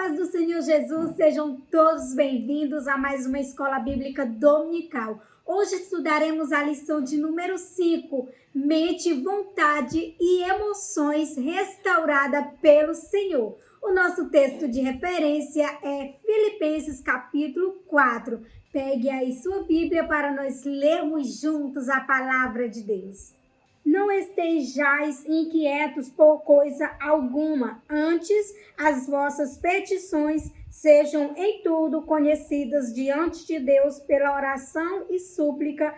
paz do Senhor Jesus, sejam todos bem-vindos a mais uma Escola Bíblica Dominical. Hoje estudaremos a lição de número 5, Mente, Vontade e Emoções restaurada pelo Senhor. O nosso texto de referência é Filipenses capítulo 4. Pegue aí sua Bíblia para nós lermos juntos a palavra de Deus. Não estejais inquietos por coisa alguma, antes as vossas petições sejam em tudo conhecidas diante de Deus pela oração e súplica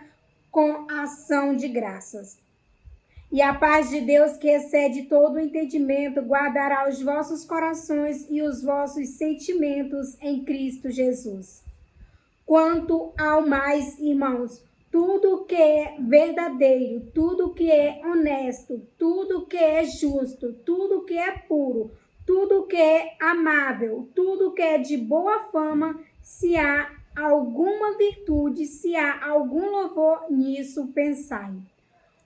com ação de graças. E a paz de Deus, que excede todo o entendimento, guardará os vossos corações e os vossos sentimentos em Cristo Jesus. Quanto ao mais, irmãos, tudo que é verdadeiro, tudo que é honesto, tudo que é justo, tudo que é puro, tudo que é amável, tudo que é de boa fama, se há alguma virtude, se há algum louvor, nisso pensai.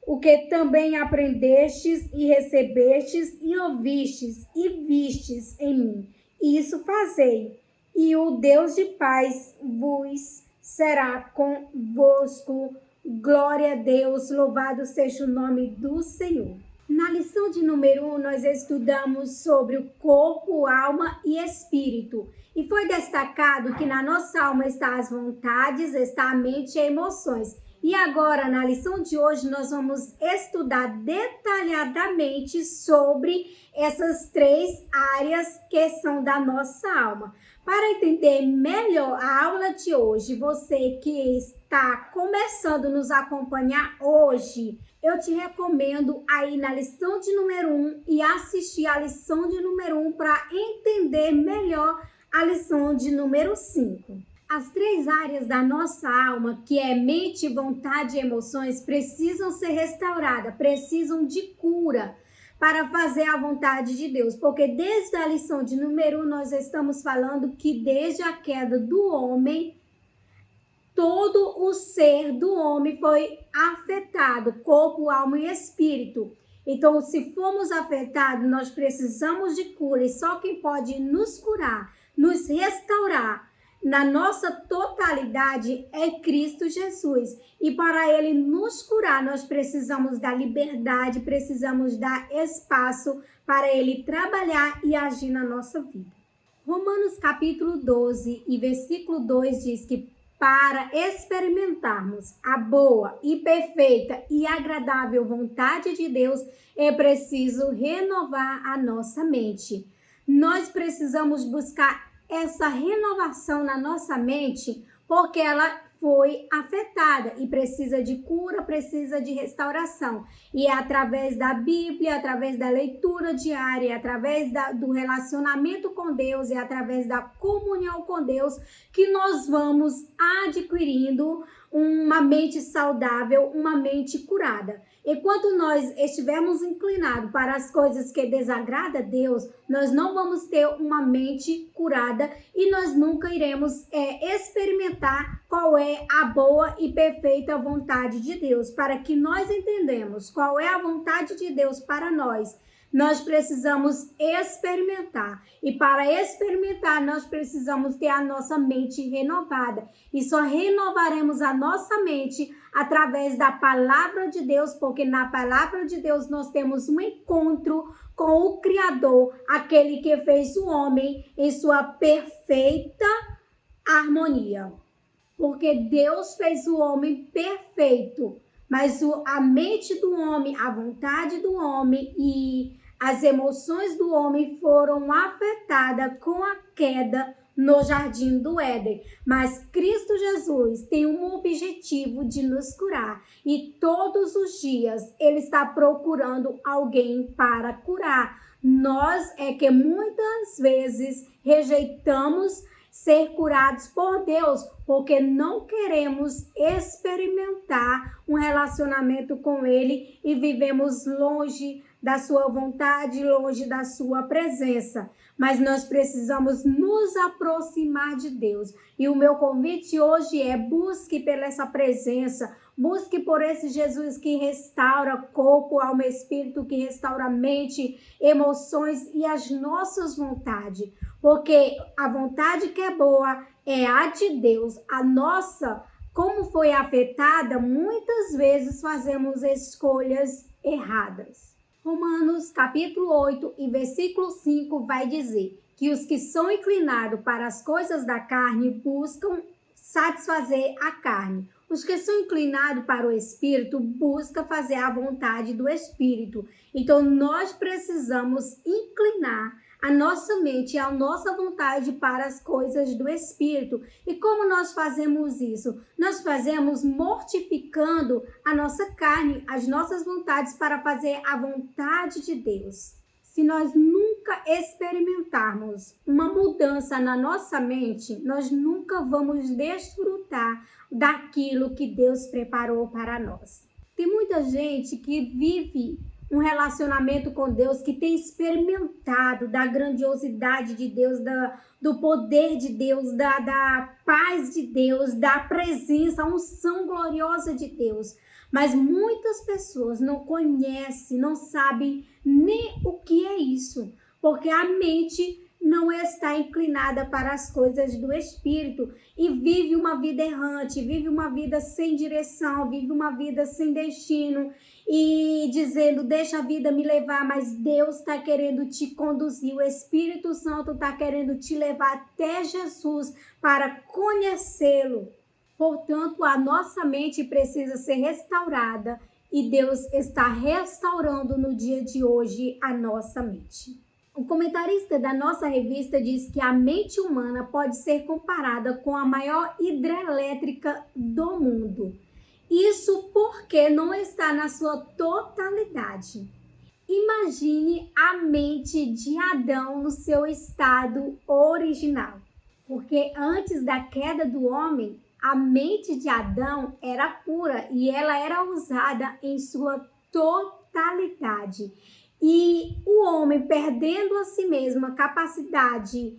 O que também aprendestes e recebestes e ouvistes e vistes em mim, isso fazei, e o Deus de paz vos será convosco. Glória a Deus, louvado seja o nome do Senhor. Na lição de número 1, nós estudamos sobre o corpo, alma e espírito. E foi destacado que na nossa alma está as vontades, está a mente e emoções. E agora, na lição de hoje, nós vamos estudar detalhadamente sobre essas três áreas que são da nossa alma. Para entender melhor a aula de hoje, você que está começando a nos acompanhar hoje, eu te recomendo a ir na lição de número 1 e assistir a lição de número 1 para entender melhor a lição de número 5. As três áreas da nossa alma, que é mente, vontade e emoções, precisam ser restauradas, precisam de cura para fazer a vontade de Deus. Porque desde a lição de número 1, nós estamos falando que desde a queda do homem, todo o ser do homem foi afetado, corpo, alma e espírito. Então, se formos afetados, nós precisamos de cura. E só quem pode nos curar, nos restaurar, na nossa totalidade é Cristo Jesus. E para Ele nos curar, nós precisamos da liberdade, precisamos dar espaço para Ele trabalhar e agir na nossa vida. Romanos capítulo 12 e versículo 2 diz que para experimentarmos a boa e perfeita e agradável vontade de Deus, é preciso renovar a nossa mente. Nós precisamos buscar essa renovação na nossa mente, porque ela foi afetada e precisa de cura, precisa de restauração. E é através da Bíblia, através da leitura diária, através do relacionamento com Deus e através da comunhão com Deus que nós vamos adquirindo uma mente saudável, uma mente curada. Enquanto nós estivermos inclinados para as coisas que desagradam a Deus, nós não vamos ter uma mente curada e nós nunca iremos experimentar qual é a boa e perfeita vontade de Deus. Para que nós entendamos qual é a vontade de Deus para nós, nós precisamos experimentar. E para experimentar, nós precisamos ter a nossa mente renovada. E só renovaremos a nossa mente através da palavra de Deus, porque na palavra de Deus nós temos um encontro com o Criador, aquele que fez o homem em sua perfeita harmonia. Porque Deus fez o homem perfeito, mas a mente do homem, a vontade do homem e as emoções do homem foram afetadas com a queda no Jardim do Éden. Mas Cristo Jesus tem um objetivo de nos curar. E todos os dias Ele está procurando alguém para curar. Nós é que muitas vezes rejeitamos ser curados por Deus, porque não queremos experimentar um relacionamento com Ele e vivemos longe da sua vontade, longe da sua presença. Mas nós precisamos nos aproximar de Deus. E o meu convite hoje é: busque pela essa presença, Busque por esse Jesus que restaura corpo, alma e espírito, que restaura mente, emoções e as nossas vontades. Porque a vontade que é boa é a de Deus. A nossa, como foi afetada, muitas vezes fazemos escolhas erradas. Romanos capítulo 8 e versículo 5 vai dizer que os que são inclinados para as coisas da carne buscam satisfazer a carne. Os que são inclinados para o Espírito buscam fazer a vontade do Espírito. Então, nós precisamos inclinar a nossa mente e a nossa vontade para as coisas do Espírito. E como nós fazemos isso? Nós fazemos mortificando a nossa carne, as nossas vontades para fazer a vontade de Deus. Se nós nunca experimentarmos uma mudança na nossa mente, nós nunca vamos desfrutar daquilo que Deus preparou para nós. Tem muita gente que vive um relacionamento com Deus, que tem experimentado da grandiosidade de Deus, do poder de Deus, da paz de Deus, da presença, a unção gloriosa de Deus. Mas muitas pessoas não conhecem, não sabem nem o que é isso, porque a mente não está inclinada para as coisas do Espírito e vive uma vida errante, vive uma vida sem direção, vive uma vida sem destino e dizendo, deixa a vida me levar, mas Deus está querendo te conduzir, o Espírito Santo está querendo te levar até Jesus para conhecê-lo. Portanto, a nossa mente precisa ser restaurada e Deus está restaurando no dia de hoje a nossa mente. O comentarista da nossa revista diz que a mente humana pode ser comparada com a maior hidrelétrica do mundo. Isso porque não está na sua totalidade. Imagine a mente de Adão no seu estado original. Porque antes da queda do homem, a mente de Adão era pura e ela era usada em sua totalidade. E o homem, perdendo a si mesmo a capacidade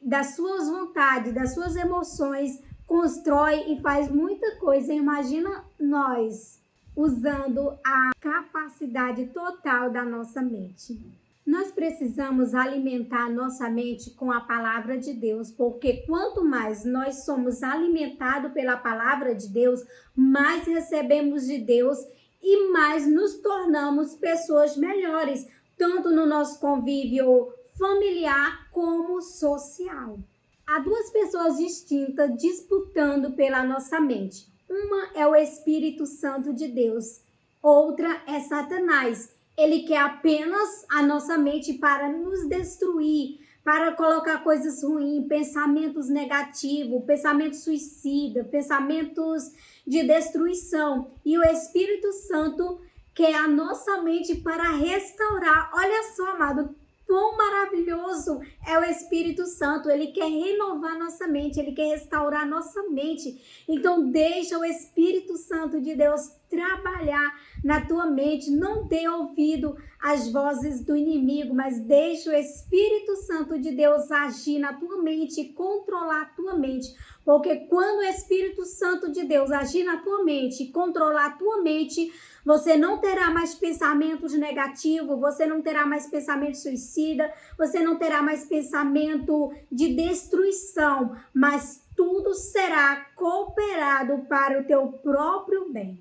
das suas vontades, das suas emoções, constrói e faz muita coisa. Imagina nós usando a capacidade total da nossa mente. Nós precisamos alimentar a nossa mente com a palavra de Deus, porque quanto mais nós somos alimentados pela palavra de Deus, mais recebemos de Deus e mais nos tornamos pessoas melhores, tanto no nosso convívio familiar como social. Há duas pessoas distintas disputando pela nossa mente. Uma é o Espírito Santo de Deus, outra é Satanás. Ele quer apenas a nossa mente para nos destruir, para colocar coisas ruins, pensamentos negativos, pensamentos suicidas, pensamentos de destruição. E o Espírito Santo quer a nossa mente para restaurar. Olha só, amado, quão maravilhoso é o Espírito Santo. Ele quer renovar nossa mente, ele quer restaurar nossa mente. Então deixa o Espírito Santo de Deus trabalhar na tua mente. Não dê ouvido às vozes do inimigo, mas deixa o Espírito Santo de Deus agir na tua mente e controlar a tua mente. Porque quando o Espírito Santo de Deus agir na tua mente e controlar a tua mente, você não terá mais pensamentos negativos, você não terá mais pensamento suicida, você não terá mais pensamento de destruição, mas tudo será cooperado para o teu próprio bem.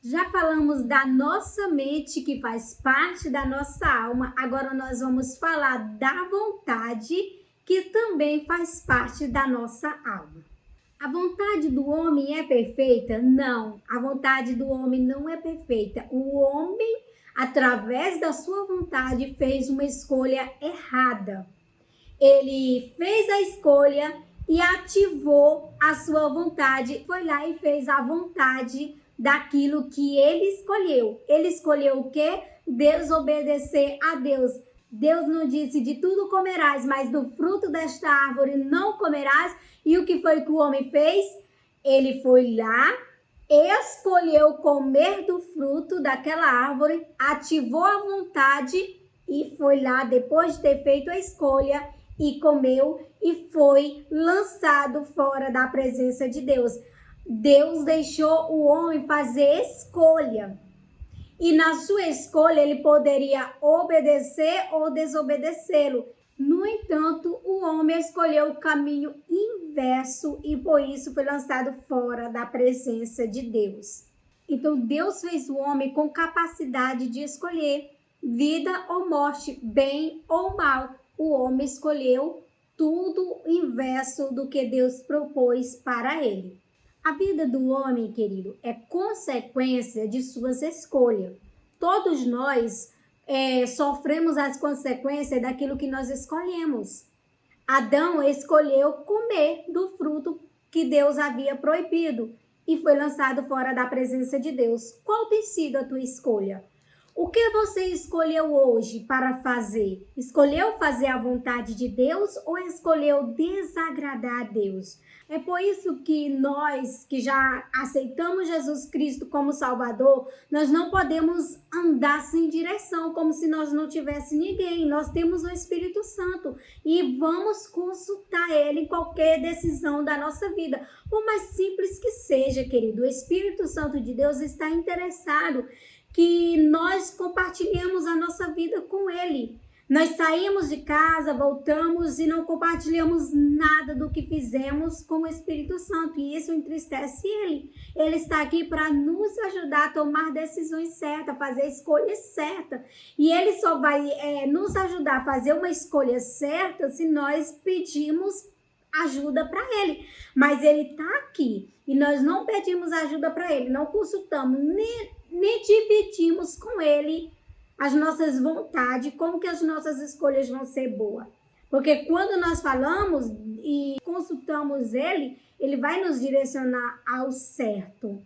Já falamos da nossa mente, que faz parte da nossa alma, agora nós vamos falar da vontade, que também faz parte da nossa alma. A vontade do homem é perfeita? Não, a vontade do homem não é perfeita. O homem, através da sua vontade, fez uma escolha errada. Ele fez a escolha e ativou a sua vontade. Foi lá e fez a vontade daquilo que ele escolheu. Ele escolheu o quê? Desobedecer a Deus. Deus não disse, de tudo comerás, mas do fruto desta árvore não comerás. E o que foi que o homem fez? Ele foi lá, escolheu comer do fruto daquela árvore, ativou a vontade e foi lá, depois de ter feito a escolha, e comeu e foi lançado fora da presença de Deus. Deus deixou o homem fazer escolha. E na sua escolha ele poderia obedecer ou desobedecê-lo. No entanto, o homem escolheu o caminho inverso e por isso foi lançado fora da presença de Deus. Então Deus fez o homem com capacidade de escolher vida ou morte, bem ou mal. O homem escolheu tudo inverso do que Deus propôs para ele. A vida do homem, querido, é consequência de suas escolhas. Todos nós sofremos as consequências daquilo que nós escolhemos. Adão escolheu comer do fruto que Deus havia proibido e foi lançado fora da presença de Deus. Qual tem sido a tua escolha? O que você escolheu hoje para fazer? Escolheu fazer a vontade de Deus ou escolheu desagradar a Deus? É por isso que nós que já aceitamos Jesus Cristo como Salvador, nós não podemos andar sem direção, como se nós não tivéssemos ninguém. Nós temos o Espírito Santo e vamos consultar Ele em qualquer decisão da nossa vida. Por mais simples que seja, querido, o Espírito Santo de Deus está interessado que nós compartilhemos a nossa vida com Ele. Nós saímos de casa, voltamos e não compartilhamos nada do que fizemos com o Espírito Santo. E isso entristece Ele. Ele está aqui para nos ajudar a tomar decisões certas, fazer escolhas certas. E Ele só vai nos ajudar a fazer uma escolha certa se nós pedirmos ajuda para Ele. Mas Ele está aqui e nós não pedimos ajuda para Ele, não consultamos, nem dividimos com Ele as nossas vontades, como que as nossas escolhas vão ser boas. Porque quando nós falamos e consultamos Ele, Ele vai nos direcionar ao certo.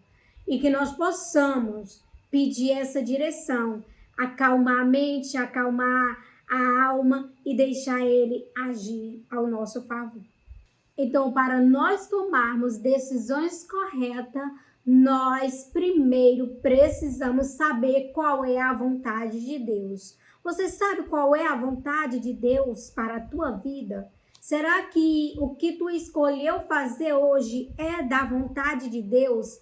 E que nós possamos pedir essa direção, acalmar a mente, acalmar a alma e deixar Ele agir ao nosso favor. Então, para nós tomarmos decisões corretas, nós primeiro precisamos saber qual é a vontade de Deus. Você sabe qual é a vontade de Deus para a tua vida? Será que o que tu escolheu fazer hoje é da vontade de Deus?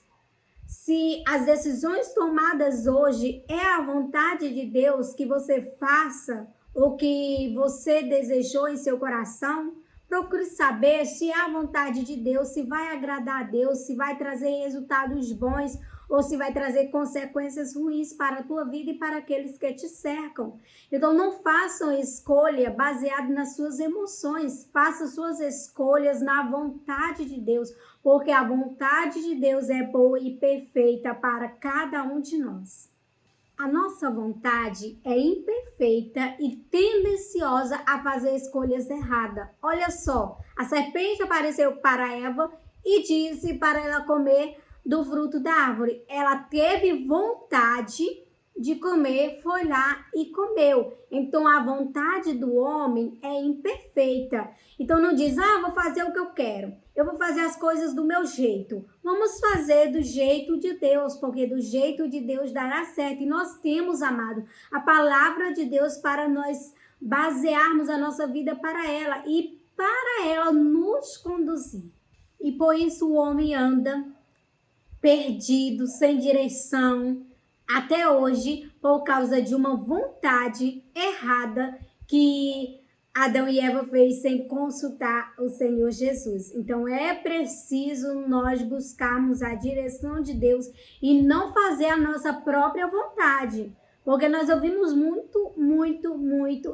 Se as decisões tomadas hoje é a vontade de Deus que você faça ou que você desejou em seu coração, procure saber se é a vontade de Deus, se vai agradar a Deus, se vai trazer resultados bons ou se vai trazer consequências ruins para a tua vida e para aqueles que te cercam. Então, não façam escolha baseada nas suas emoções. Faça suas escolhas na vontade de Deus, porque a vontade de Deus é boa e perfeita para cada um de nós. A nossa vontade é imperfeita e tendenciosa a fazer escolhas erradas. Olha só, a serpente apareceu para Eva e disse para ela comer do fruto da árvore. Ela teve vontade de comer, foi lá e comeu. Então, a vontade do homem é imperfeita. Então, não diz, vou fazer o que eu quero. Eu vou fazer as coisas do meu jeito. Vamos fazer do jeito de Deus, porque do jeito de Deus dará certo. E nós temos, amado, a palavra de Deus para nós basearmos a nossa vida para ela e para ela nos conduzir. E por isso o homem anda perdido, sem direção, até hoje, por causa de uma vontade errada que Adão e Eva fez sem consultar o Senhor Jesus. Então, é preciso nós buscarmos a direção de Deus e não fazer a nossa própria vontade. Porque nós ouvimos muito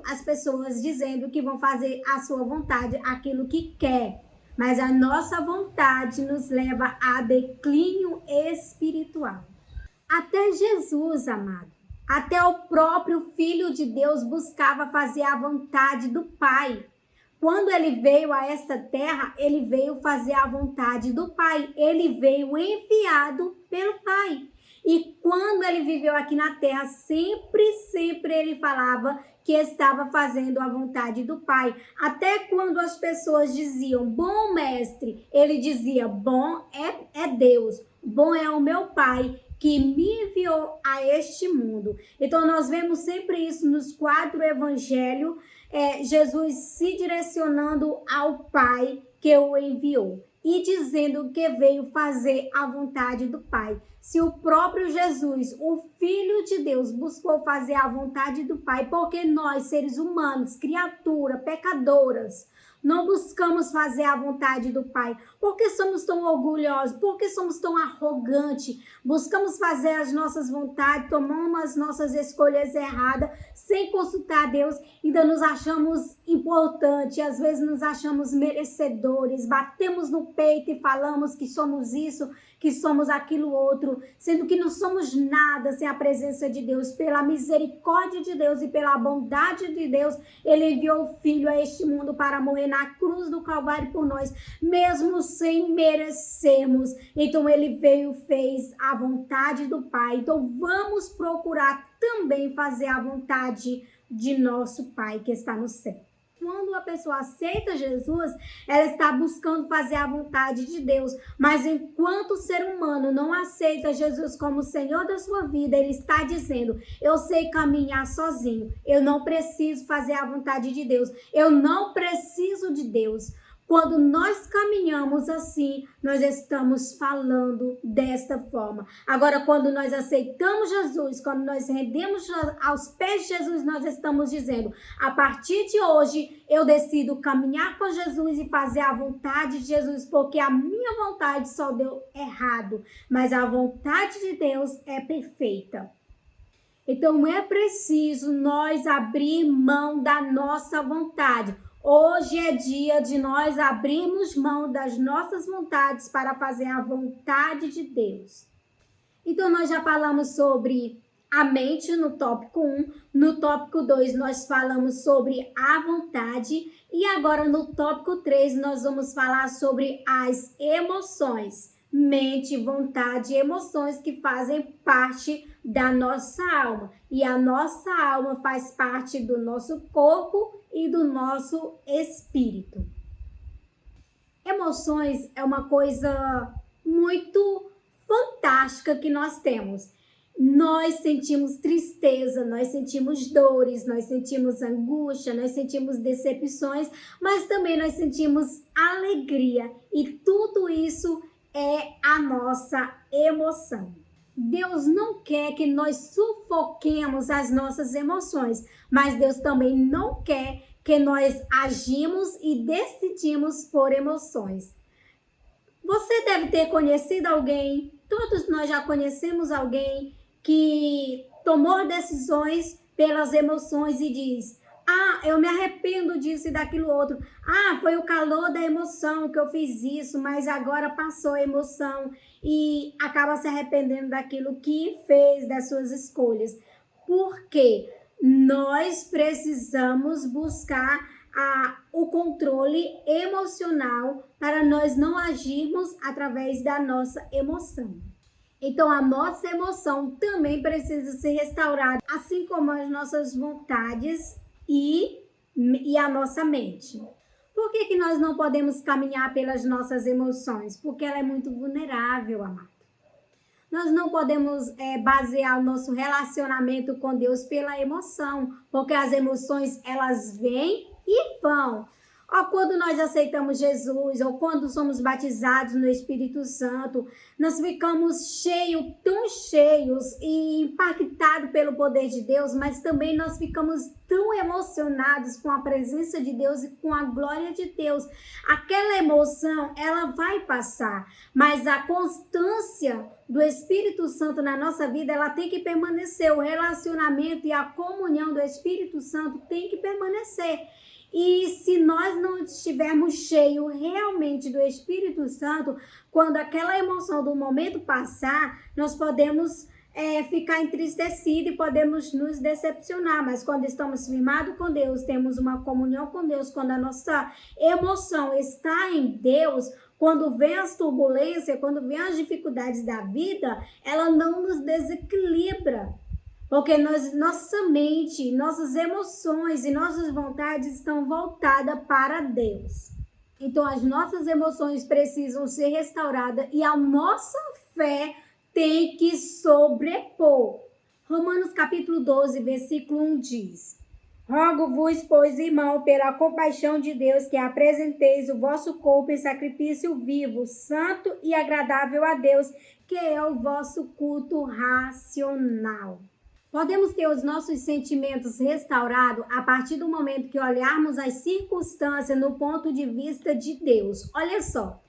as pessoas dizendo que vão fazer a sua vontade, aquilo que quer. Mas a nossa vontade nos leva a declínio espiritual. Até Jesus, amado, até o próprio Filho de Deus buscava fazer a vontade do Pai. Quando ele veio a esta terra, ele veio fazer a vontade do Pai. Ele veio enviado pelo Pai. E quando ele viveu aqui na terra, sempre ele falava que estava fazendo a vontade do Pai. Até quando as pessoas diziam, bom mestre, ele dizia, bom é Deus, bom é o meu Pai, que me enviou a este mundo. Então, nós vemos sempre isso nos 4 evangelhos, Jesus se direcionando ao Pai que o enviou. e dizendo que veio fazer a vontade do Pai. Se o próprio Jesus, o Filho de Deus, buscou fazer a vontade do Pai, porque nós, seres humanos, criaturas, pecadoras, não buscamos fazer a vontade do Pai? Por que somos tão orgulhosos? Por que somos tão arrogantes? Buscamos fazer as nossas vontades, tomamos as nossas escolhas erradas, sem consultar a Deus, ainda nos achamos importantes, às vezes nos achamos merecedores, batemos no peito e falamos que somos isso, que somos aquilo outro, sendo que não somos nada sem a presença de Deus. Pela misericórdia de Deus e pela bondade de Deus, Ele enviou o Filho a este mundo para morrer na cruz do Calvário por nós, mesmo sem merecermos. Então Ele veio, fez a vontade do Pai. Então vamos procurar também fazer a vontade de nosso Pai que está no céu. Quando a pessoa aceita Jesus, ela está buscando fazer a vontade de Deus. Mas enquanto o ser humano não aceita Jesus como Senhor da sua vida, ele está dizendo: eu sei caminhar sozinho, eu não preciso fazer a vontade de Deus, eu não preciso de Deus. Quando nós caminhamos assim, nós estamos falando desta forma. Agora, quando nós aceitamos Jesus, quando nós rendemos aos pés de Jesus, nós estamos dizendo: a partir de hoje, eu decido caminhar com Jesus e fazer a vontade de Jesus, porque a minha vontade só deu errado, mas a vontade de Deus é perfeita. Então, é preciso nós abrir mão da nossa vontade. Hoje é dia de nós abrirmos mão das nossas vontades para fazer a vontade de Deus. Então, nós já falamos sobre a mente no tópico 1. No tópico 2, nós falamos sobre a vontade. E agora, no tópico 3, nós vamos falar sobre as emoções. Mente, vontade e emoções que fazem parte da nossa alma. E a nossa alma faz parte do nosso corpo e do nosso espírito. Emoções é uma coisa muito fantástica que nós temos. Nós sentimos tristeza, nós sentimos dores, nós sentimos angústia, nós sentimos decepções, mas também nós sentimos alegria. E tudo isso é a nossa emoção. Deus não quer que nós sufoquemos as nossas emoções, mas Deus também não quer que nós agimos e decidimos por emoções. Você deve ter conhecido alguém, todos nós já conhecemos alguém que tomou decisões pelas emoções e diz: ah, eu me arrependo disso e daquilo outro. Ah, foi o calor da emoção que eu fiz isso, mas agora passou a emoção e acaba se arrependendo daquilo que fez, das suas escolhas. Por quê? Nós precisamos buscar o controle emocional para nós não agirmos através da nossa emoção. Então, a nossa emoção também precisa ser restaurada, assim como as nossas vontades e a nossa mente. Por que nós não podemos caminhar pelas nossas emoções? Porque ela é muito vulnerável, amado. Nós não podemos basear o nosso relacionamento com Deus pela emoção, porque as emoções, elas vêm e vão. Ou quando nós aceitamos Jesus, ou quando somos batizados no Espírito Santo, nós ficamos tão cheios e impactados pelo poder de Deus, mas também nós ficamos tão emocionados com a presença de Deus e com a glória de Deus. Aquela emoção, ela vai passar, mas a constância do Espírito Santo na nossa vida, ela tem que permanecer. O relacionamento e a comunhão do Espírito Santo tem que permanecer. E se nós não estivermos cheios realmente do Espírito Santo, quando aquela emoção do momento passar, nós podemos ficar entristecidos e podemos nos decepcionar. Mas quando estamos firmados com Deus, temos uma comunhão com Deus, quando a nossa emoção está em Deus, quando vem as turbulências, quando vem as dificuldades da vida, ela não nos desequilibra. Porque nossa mente, nossas emoções e nossas vontades estão voltadas para Deus. Então, as nossas emoções precisam ser restauradas e a nossa fé tem que sobrepor. Romanos capítulo 12, versículo 1 diz: Rogo-vos, pois, irmão, pela compaixão de Deus, que apresenteis o vosso corpo em sacrifício vivo, santo e agradável a Deus, que é o vosso culto racional. Podemos ter os nossos sentimentos restaurados a partir do momento que olharmos as circunstâncias no ponto de vista de Deus. Olha só,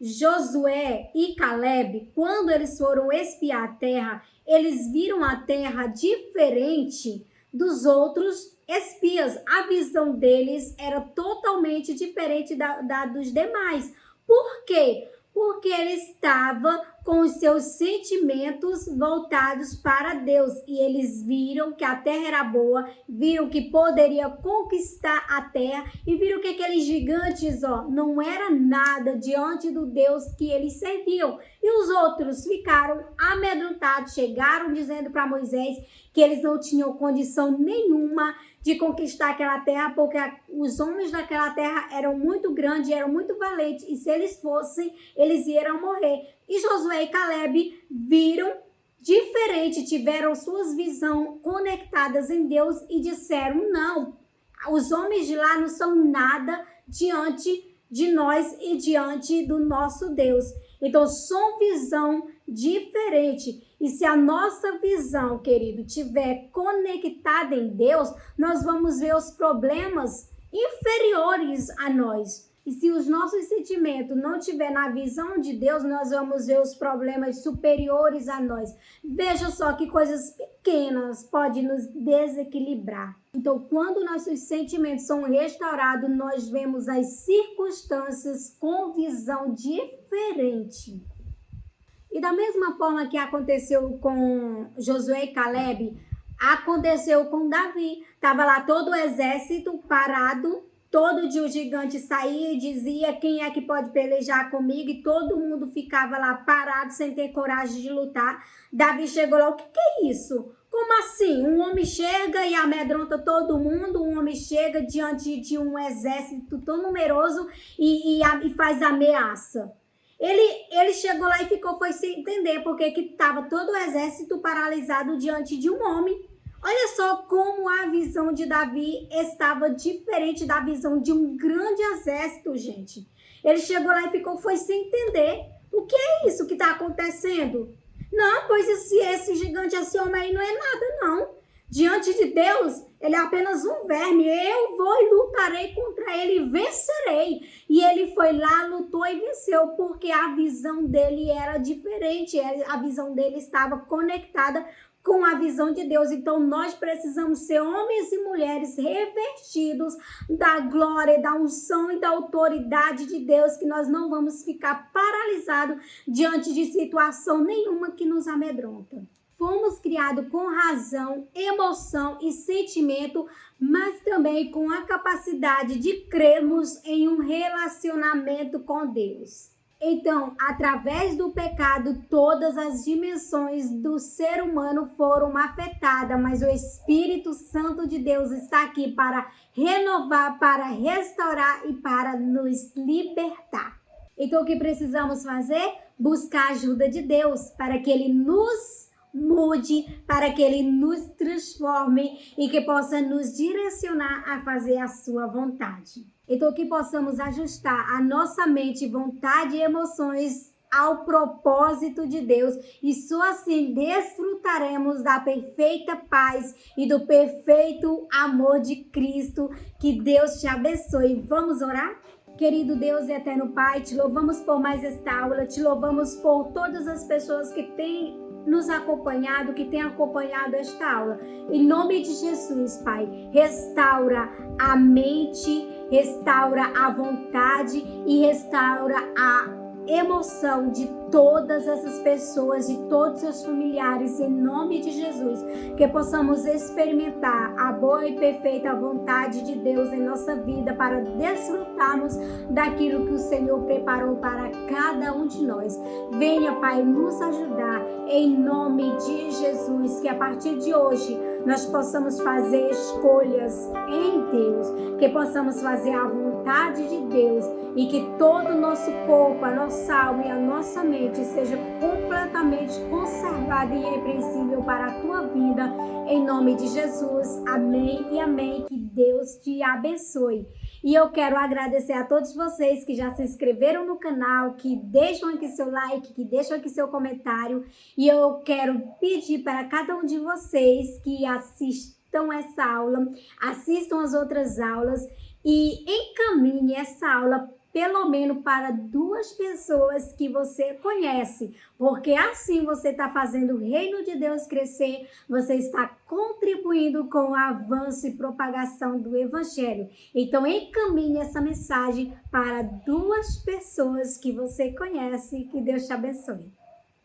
Josué e Caleb, quando eles foram espiar a terra, eles viram a terra diferente dos outros espias. A visão deles era totalmente diferente da dos demais. Por quê? Porque ele estava com os seus sentimentos voltados para Deus. E eles viram que a terra era boa, viram que poderia conquistar a terra e viram que aqueles gigantes, não era nada diante do Deus que eles serviam. E os outros ficaram amedrontados, chegaram dizendo para Moisés que eles não tinham condição nenhuma de conquistar aquela terra, porque os homens daquela terra eram muito grandes, eram muito valentes, e se eles fossem, eles iam morrer. E Josué e Caleb viram diferente, tiveram suas visões conectadas em Deus e disseram, não, os homens de lá não são nada diante de nós e diante do nosso Deus. Então, são visão diferente. E se a nossa visão, querido, estiver conectada em Deus, nós vamos ver os problemas inferiores a nós. E se os nossos sentimentos não estiver na visão de Deus, nós vamos ver os problemas superiores a nós. Veja só que coisas pequenas podem nos desequilibrar. Então, quando nossos sentimentos são restaurados, nós vemos as circunstâncias com visão diferente. E da mesma forma que aconteceu com Josué e Caleb, aconteceu com Davi. Estava lá todo o exército parado. Todo dia o gigante saía e dizia quem é que pode pelejar comigo, e todo mundo ficava lá parado sem ter coragem de lutar. Davi chegou lá, o que é isso? Como assim? Um homem chega e amedronta todo mundo, um homem chega diante de um exército tão numeroso e faz ameaça. Ele chegou lá e foi sem entender porque que estava todo o exército paralisado diante de um homem. Olha só como a visão de Davi estava diferente da visão de um grande exército, gente. Ele chegou lá e foi sem entender. O que é isso que está acontecendo? Não, pois esse gigante, esse homem aí não é nada, não. Diante de Deus, ele é apenas um verme. Eu vou e lutarei contra ele e vencerei. E ele foi lá, lutou e venceu, porque a visão dele era diferente. A visão dele estava conectada com a visão de Deus. Então, nós precisamos ser homens e mulheres revestidos da glória, da unção e da autoridade de Deus, que nós não vamos ficar paralisados diante de situação nenhuma que nos amedronta. Fomos criados com razão, emoção e sentimento, mas também com a capacidade de crermos em um relacionamento com Deus. Então, através do pecado, todas as dimensões do ser humano foram afetadas, mas o Espírito Santo de Deus está aqui para renovar, para restaurar e para nos libertar. Então, o que precisamos fazer? Buscar a ajuda de Deus para que Ele nos mude, para que Ele nos transforme e que possa nos direcionar a fazer a sua vontade. Então, que possamos ajustar a nossa mente, vontade e emoções ao propósito de Deus, e só assim desfrutaremos da perfeita paz e do perfeito amor de Cristo. Que Deus te abençoe. Vamos orar? Querido Deus e eterno Pai, te louvamos por mais esta aula, te louvamos por todas as pessoas que têm nos acompanhado, que têm acompanhado esta aula. Em nome de Jesus, Pai, restaura a mente, restaura a vontade e restaura a emoção de todas essas pessoas, de todos os seus familiares, em nome de Jesus, que possamos experimentar a boa e perfeita vontade de Deus em nossa vida, para desfrutarmos daquilo que o Senhor preparou para cada um de nós. Venha, Pai, nos ajudar em nome de Jesus, que a partir de hoje nós possamos fazer escolhas em Deus, que possamos fazer a vontade de Deus e que todo o nosso corpo, a nossa alma e a nossa mente mente seja completamente conservada e irrepreensível para a tua vida, em nome de Jesus. Amém e amém. Que Deus te abençoe. E eu quero agradecer a todos vocês que já se inscreveram no canal, que deixam aqui seu like, que deixam aqui seu comentário. E eu quero pedir para cada um de vocês que assistam essa aula, assistam as outras aulas e encaminhe essa aula pelo menos para 2 pessoas que você conhece, porque assim você está fazendo o reino de Deus crescer, você está contribuindo com o avanço e propagação do Evangelho. Então encaminhe essa mensagem para 2 pessoas que você conhece. Que Deus te abençoe.